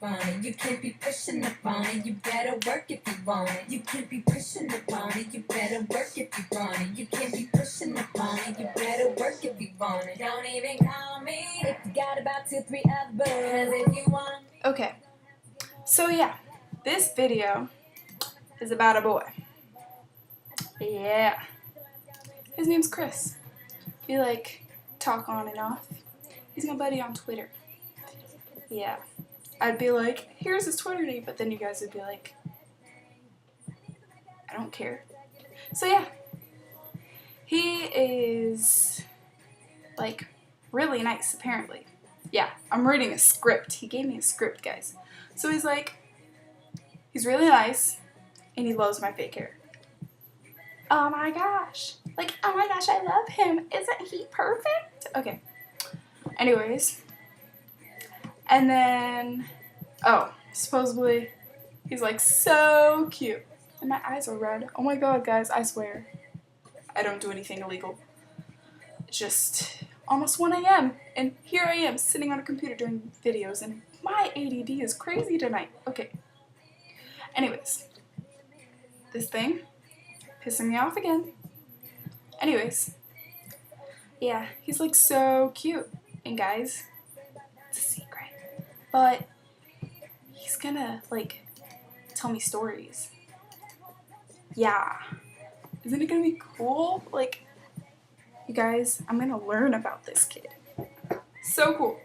on it. You can't be pushing up on it. You better work if you want it. You can't be pushing up on it. You better work if you want it. You can't be pushing up on it. You better work if you want it. Don't even call me if you got about 2, 3 others. 'Cause if you want me. Okay, so yeah, this video is about a boy. Yeah, his name's Chris. We like talk on and off. He's my buddy on Twitter. Yeah, I'd be like, here's his Twitter name, but then you guys would be like, I don't care. So yeah, he is like really nice apparently. Yeah, I'm reading a script. He gave me a script, guys. So he's like, he's really nice and he loves my fake hair. Oh my gosh. Like, oh my gosh, I love him. Isn't he perfect? Okay. Anyways. And then, oh, supposedly, he's like so cute. And my eyes are red. Oh my god, guys, I swear. I don't do anything illegal. It's just almost 1 a.m. And here I am sitting on a computer doing videos. And my ADD is crazy tonight. Okay. Anyways. This thing. Pissing me off again. Anyways. Yeah, he's like so cute. And guys, it's a secret. But he's gonna like tell me stories. Yeah. Isn't it gonna be cool? Like, you guys, I'm gonna learn about this kid. So cool.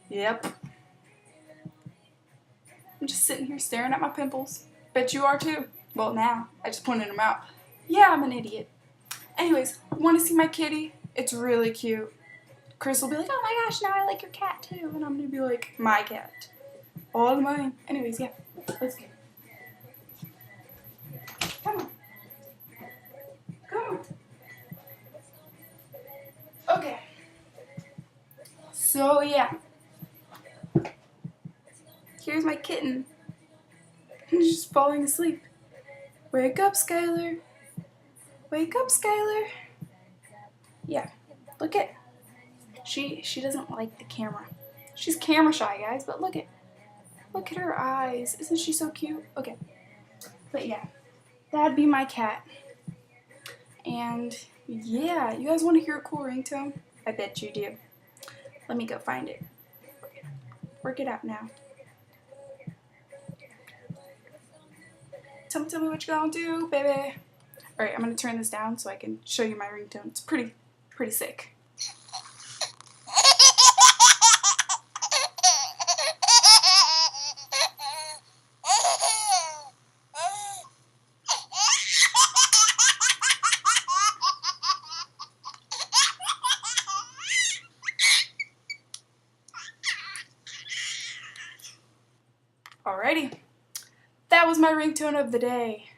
Yep. I'm just sitting here staring at my pimples. Bet you are too. Well, now. I just pointed them out. Yeah, I'm an idiot. Anyways, want to see my kitty? It's really cute. Chris will be like, oh my gosh, now I like your cat too. And I'm going to be like, my cat. All mine. Anyways, yeah. Let's go. Come on. Come on. Okay. So, yeah. Here's my kitten. He's just falling asleep. Wake up, Skylar. Wake up, Skylar. Yeah, look at. She doesn't like the camera. She's camera shy, guys, but look at her eyes. Isn't she so cute? Okay. But yeah, that'd be my cat. And yeah, you guys want to hear a cool ringtone? I bet you do. Let me go find it. Work it out now. Tell me what you're gonna do, baby. Alright, I'm gonna turn this down so I can show you my ringtone. It's pretty sick. Alrighty. That was my ringtone of the day.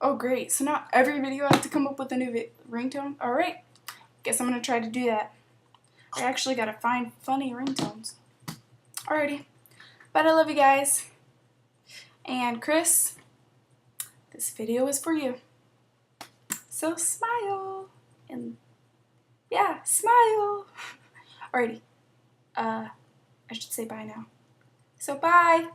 Oh great, so now every video I have to come up with a new ringtone? Alright, guess I'm going to try to do that. I actually got to find funny ringtones. Alrighty, but I love you guys. And Chris, this video is for you. So smile. And yeah, smile. Alrighty, I should say bye now. So bye.